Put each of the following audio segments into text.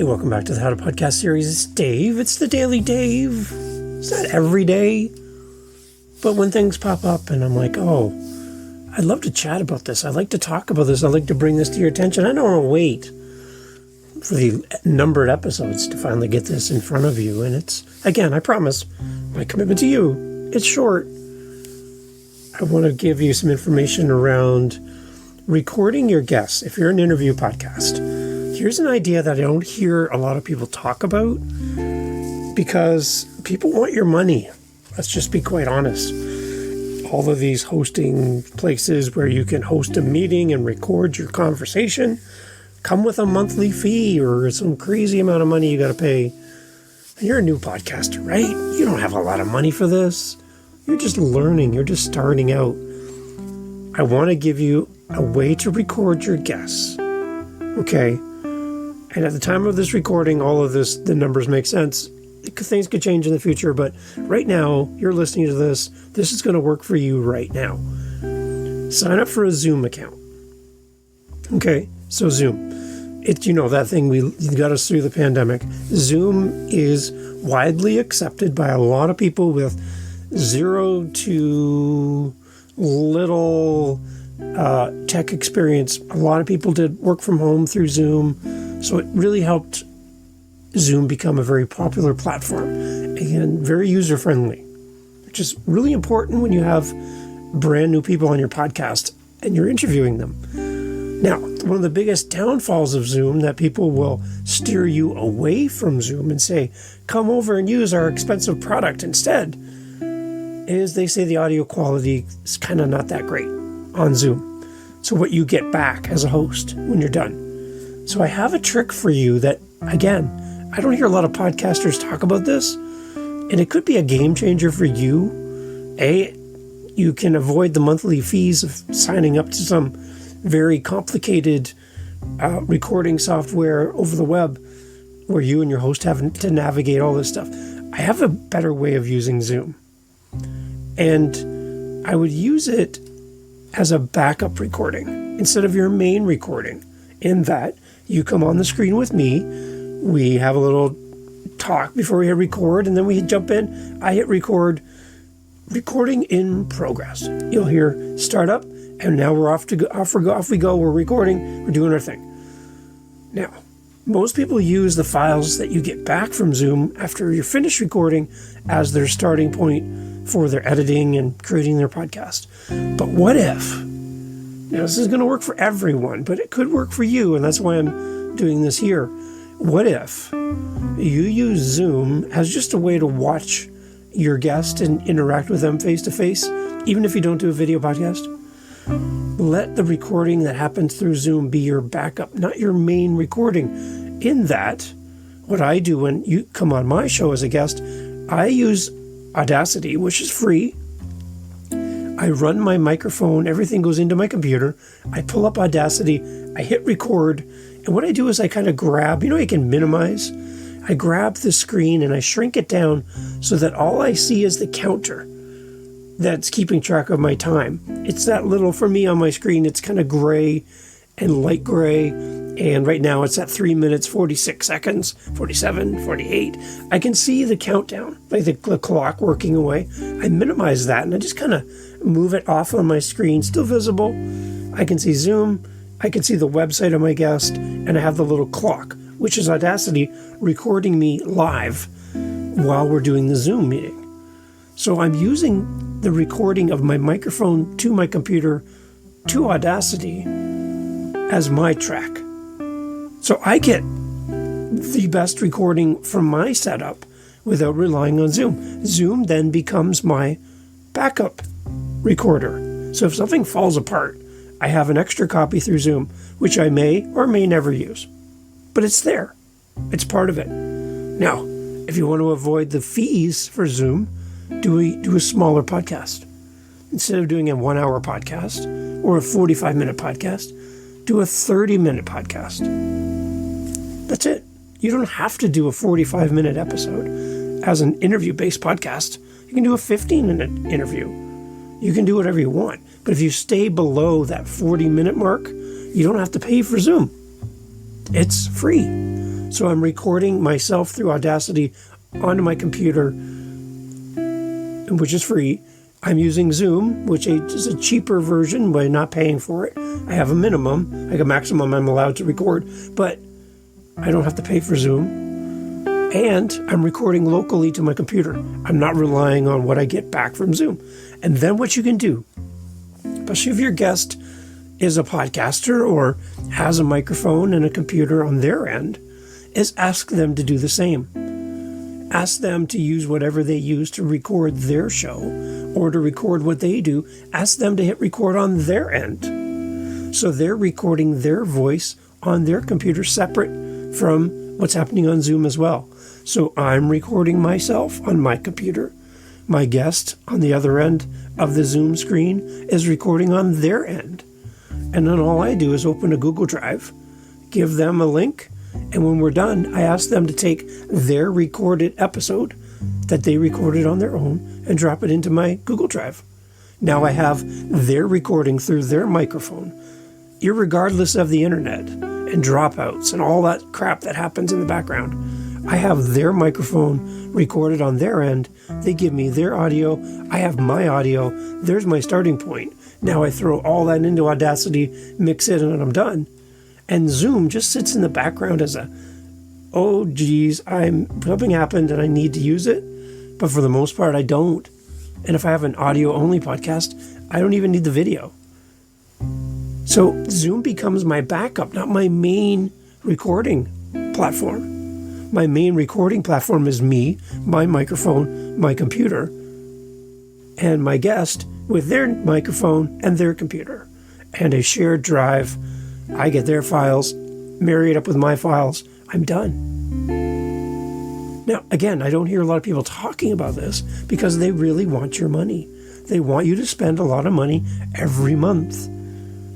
Hey, welcome back to the How to Podcast series. It's Dave. It's the Daily Dave. It's not every day, but when things pop up and I'm like, oh, I'd love to chat about this. I'd like to talk about this. I'd like to bring this to your attention. I don't want to wait for the numbered episodes to finally get this in front of you. And it's, again, I promise, my commitment to you, it's short. I want to give you some information around recording your guests. If you're an interview podcast, here's an idea that I don't hear a lot of people talk about because people want your money. Let's just be quite honest. All of these hosting places where you can host a meeting and record your conversation come with a monthly fee or some crazy amount of money you got to pay. And you're a new podcaster, right? You don't have a lot of money for this. You're just learning. You're just starting out. I want to give you a way to record your guests. Okay? And at the time of this recording, all of this, the numbers make sense. Things could change in the future, but right now, you're listening to this. This is going to work for you right now. Sign up for a Zoom account. Okay, so Zoom. It's, that thing got us through the pandemic. Zoom is widely accepted by a lot of people with zero to little tech experience. A lot of people did work from home through Zoom. So it really helped Zoom become a very popular platform and very user-friendly, which is really important when you have brand new people on your podcast and you're interviewing them. Now, one of the biggest downfalls of Zoom that people will steer you away from Zoom and say, come over and use our expensive product instead, is they say the audio quality is kind of not that great on Zoom. So what you get back as a host when you're done. So I have a trick for you that, again, I don't hear a lot of podcasters talk about this, and it could be a game changer for you. You can avoid the monthly fees of signing up to some very complicated recording software over the web where you and your host have to navigate all this stuff. I have a better way of using Zoom, and I would use it as a backup recording instead of your main recording, in that you come on the screen with me, we have a little talk before we hit record, and then we jump in, I hit record, recording in progress. You'll hear start up, and now we're off we go, we're recording, we're doing our thing. Now, most people use the files that you get back from Zoom after you're finished recording as their starting point for their editing and creating their podcast. But what if, now this is going to work for everyone, but it could work for you, and that's why I'm doing this here. What if you use Zoom as just a way to watch your guest and interact with them face to face, even if you don't do a video podcast? Let the recording that happens through Zoom be your backup, not your main recording. In that, what I do when you come on my show as a guest, I use Audacity, which is free. I run my microphone, everything goes into my computer. I pull up Audacity, I hit record, and what I do is I kind of grab, you can minimize. I grab the screen and I shrink it down so that all I see is the counter that's keeping track of my time. It's that little, for me on my screen, it's kind of gray and light gray, and right now it's at 3 minutes, 46 seconds, 47, 48. I can see the countdown, like the clock working away. I minimize that and I just kind of move it off on my screen, still visible. I can see Zoom, I can see the website of my guest, and I have the little clock, which is Audacity recording me live while we're doing the Zoom meeting. So I'm using the recording of my microphone to my computer to Audacity as my track. So I get the best recording from my setup without relying on Zoom. Zoom then becomes my backup recorder. So if something falls apart, I have an extra copy through Zoom, which I may or may never use. But it's there. It's part of it. Now, if you want to avoid the fees for Zoom, do a smaller podcast. Instead of doing a 1-hour podcast or a 45-minute podcast, do a 30-minute podcast. That's it. You don't have to do a 45-minute episode as an interview-based podcast. You can do a 15-minute interview. You can do whatever you want. But if you stay below that 40-minute mark, you don't have to pay for Zoom. It's free. So I'm recording myself through Audacity onto my computer, which is free. I'm using Zoom, which is a cheaper version by not paying for it. I have a minimum, like a maximum I'm allowed to record, but I don't have to pay for Zoom. And I'm recording locally to my computer. I'm not relying on what I get back from Zoom. And then what you can do, especially if your guest is a podcaster or has a microphone and a computer on their end, is ask them to do the same. Ask them to use whatever they use to record their show or to record what they do. Ask them to hit record on their end. So they're recording their voice on their computer separate from what's happening on Zoom as well. So I'm recording myself on my computer. My guest on the other end of the Zoom screen is recording on their end. And then all I do is open a Google Drive, give them a link, and when we're done, I ask them to take their recorded episode that they recorded on their own and drop it into my Google Drive. Now I have their recording through their microphone, irregardless of the internet and dropouts and all that crap that happens in the background. I have their microphone recorded on their end. They give me their audio. I have my audio. There's my starting point. Now I throw all that into Audacity, mix it, and I'm done. And Zoom just sits in the background as oh geez, something happened and I need to use it. But for the most part, I don't. And if I have an audio-only podcast, I don't even need the video. So Zoom becomes my backup, not my main recording platform. My main recording platform is me, my microphone, my computer, and my guest with their microphone and their computer, and a shared drive. I get their files, marry it up with my files. I'm done. Now, again, I don't hear a lot of people talking about this because they really want your money. They want you to spend a lot of money every month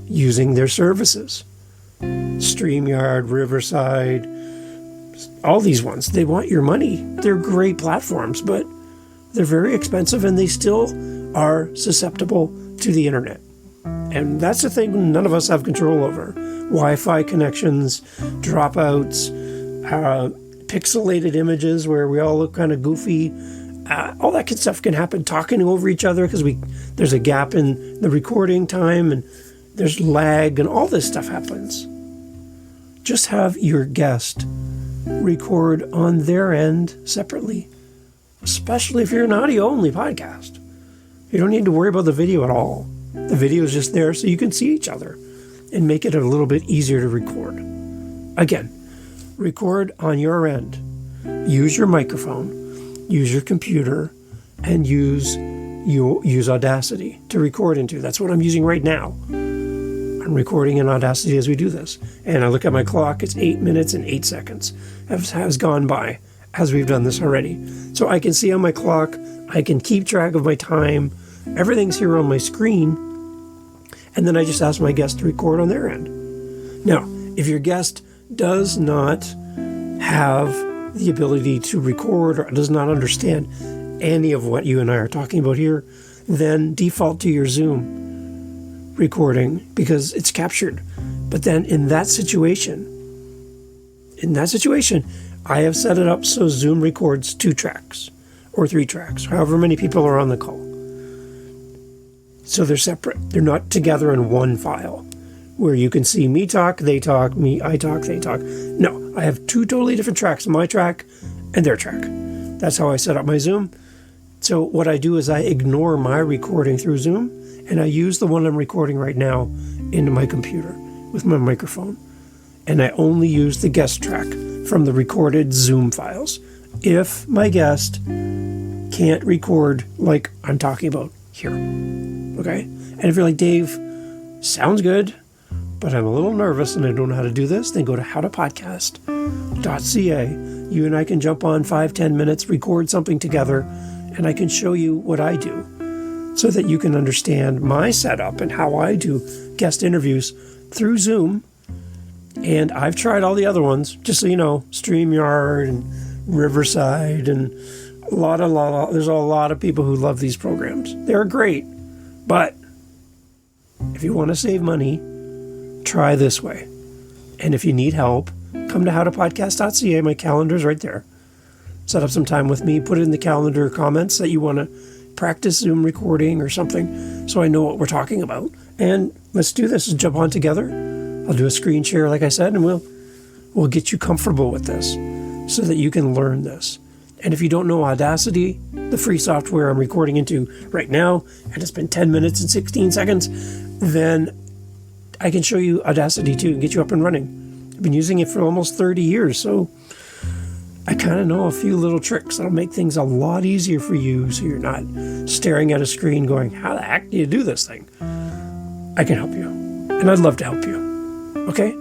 using their services. StreamYard, Riverside, all these ones, they want your money. They're great platforms, but they're very expensive and they still are susceptible to the internet. And that's the thing none of us have control over. Wi-Fi connections, dropouts, pixelated images where we all look kind of goofy. All that good stuff can happen. Talking over each other because there's a gap in the recording time and there's lag and all this stuff happens. Just have your guest record on their end separately, especially if you're an audio-only podcast. You don't need to worry about the video at all. The video is just there so you can see each other and make it a little bit easier to record. Again, record on your end. Use your microphone, use your computer, and use Audacity to record into. That's what I'm using right now. I'm recording in Audacity as we do this. And I look at my clock, it's 8 minutes and 8 seconds has gone by as we've done this already. So I can see on my clock, I can keep track of my time. Everything's here on my screen. And then I just ask my guest to record on their end. Now, if your guest does not have the ability to record or does not understand any of what you and I are talking about here, then default to your Zoom recording because it's captured. But then in that situation, I have set it up so Zoom records 2 tracks or 3 tracks, however many people are on the call. So they're separate. They're not together in one file where you can see me talk, they talk, I talk, they talk. No, I have 2 totally different tracks, my track and their track. That's how I set up my Zoom. So what I do is I ignore my recording through Zoom and I use the one I'm recording right now into my computer with my microphone. And I only use the guest track from the recorded Zoom files if my guest can't record like I'm talking about here. Okay? And if you're like, Dave, sounds good, but I'm a little nervous and I don't know how to do this, then go to howtopodcast.ca. You and I can jump on 5-10 minutes, record something together, and I can show you what I do so that you can understand my setup and how I do guest interviews through Zoom. And I've tried all the other ones, just so you know, StreamYard and Riverside and there's a lot of people who love these programs. They're great, but if you want to save money, try this way. And if you need help, come to howtopodcast.ca. My calendar's right there. Set up some time with me. Put it in the calendar comments that you want to practice Zoom recording or something so I know what we're talking about. And let's do this. Let's jump on together. I'll do a screen share, like I said, and we'll get you comfortable with this so that you can learn this. And if you don't know Audacity, the free software I'm recording into right now, and it's been 10 minutes and 16 seconds, then I can show you Audacity too and get you up and running. I've been using it for almost 30 years, so I kind of know a few little tricks that'll make things a lot easier for you so you're not staring at a screen going, how the heck do you do this thing? I can help you, and I'd love to help you. Okay?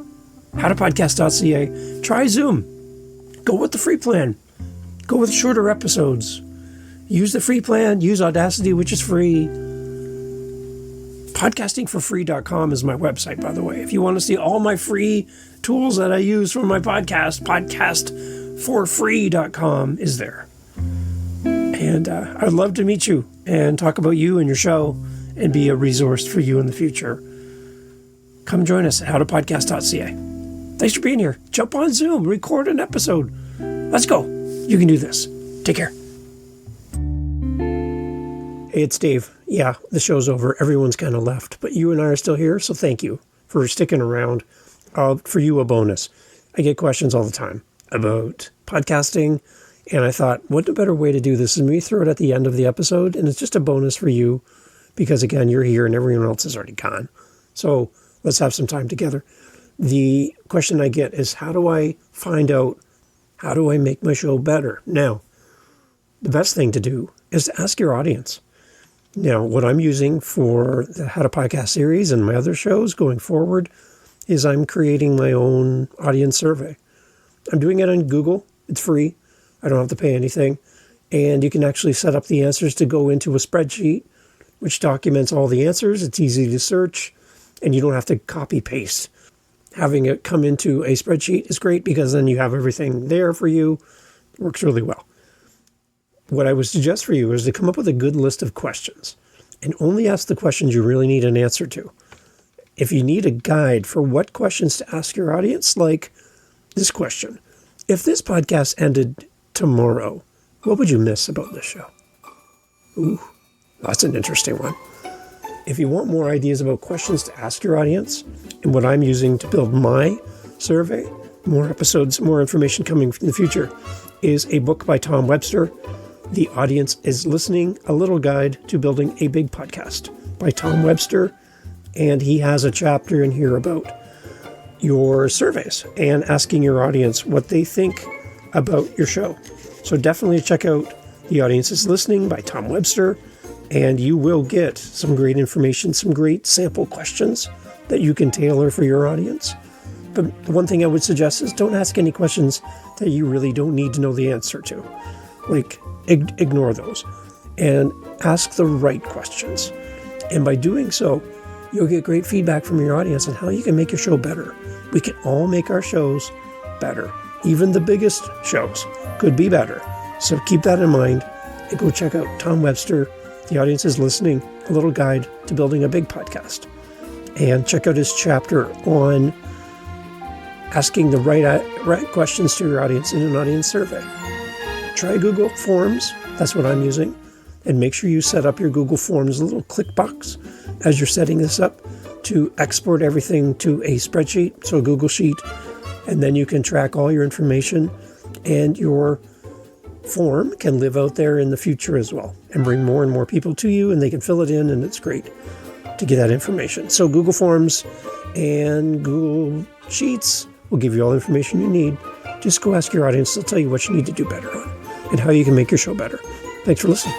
howtopodcast.ca. Try Zoom. Go with the free plan. Go with shorter episodes. Use the free plan. Use Audacity, which is free. Podcastingforfree.com is my website, by the way. If you want to see all my free tools that I use for my podcast, podcastforfree.com is there. And I'd love to meet you and talk about you and your show and be a resource for you in the future. Come join us at howtopodcast.ca. Thanks for being here. Jump on Zoom, record an episode. Let's go. You can do this. Take care. Hey, it's Dave. Yeah, the show's over. Everyone's kind of left, but you and I are still here, so thank you for sticking around. For you, a bonus. I get questions all the time about podcasting, and I thought, what a better way to do this than me throw it at the end of the episode, and it's just a bonus for you because, again, you're here and everyone else is already gone. So let's have some time together. The question I get is, how do I find out, how do I make my show better? Now, the best thing to do is to ask your audience. Now, what I'm using for the How to Podcast series and my other shows going forward is I'm creating my own audience survey. I'm doing it on Google. It's free. I don't have to pay anything. And you can actually set up the answers to go into a spreadsheet, which documents all the answers. It's easy to search, and you don't have to copy paste. Having it come into a spreadsheet is great because then you have everything there for you. It works really well. What I would suggest for you is to come up with a good list of questions and only ask the questions you really need an answer to. If you need a guide for what questions to ask your audience, like this question: if this podcast ended tomorrow, what would you miss about this show? Ooh, that's an interesting one. If you want more ideas about questions to ask your audience and what I'm using to build my survey, more episodes, more information coming in the future, is a book by Tom Webster, The Audience is Listening, A Little Guide to Building a Big Podcast by Tom Webster. And he has a chapter in here about your surveys and asking your audience what they think about your show. So definitely check out The Audience is Listening by Tom Webster, and you will get some great information, some great sample questions that you can tailor for your audience. But the one thing I would suggest is don't ask any questions that you really don't need to know the answer to. Like, ignore those and ask the right questions. And by doing so, you'll get great feedback from your audience on how you can make your show better. We can all make our shows better. Even the biggest shows could be better. So keep that in mind and go check out Tom Webster, The Audience is Listening, A Little Guide to Building a Big Podcast. And check out his chapter on asking the right questions to your audience in an audience survey. Try Google Forms. That's what I'm using. And make sure you set up your Google Forms, a little click box as you're setting this up to export everything to a spreadsheet, so a Google Sheet. And then you can track all your information, and your form can live out there in the future as well and bring more and more people to you, and they can fill it in, and it's great to get that information. So Google Forms and Google Sheets will give you all the information you need. Just go ask your audience. They'll tell you what you need to do better on and how you can make your show better. Thanks for listening.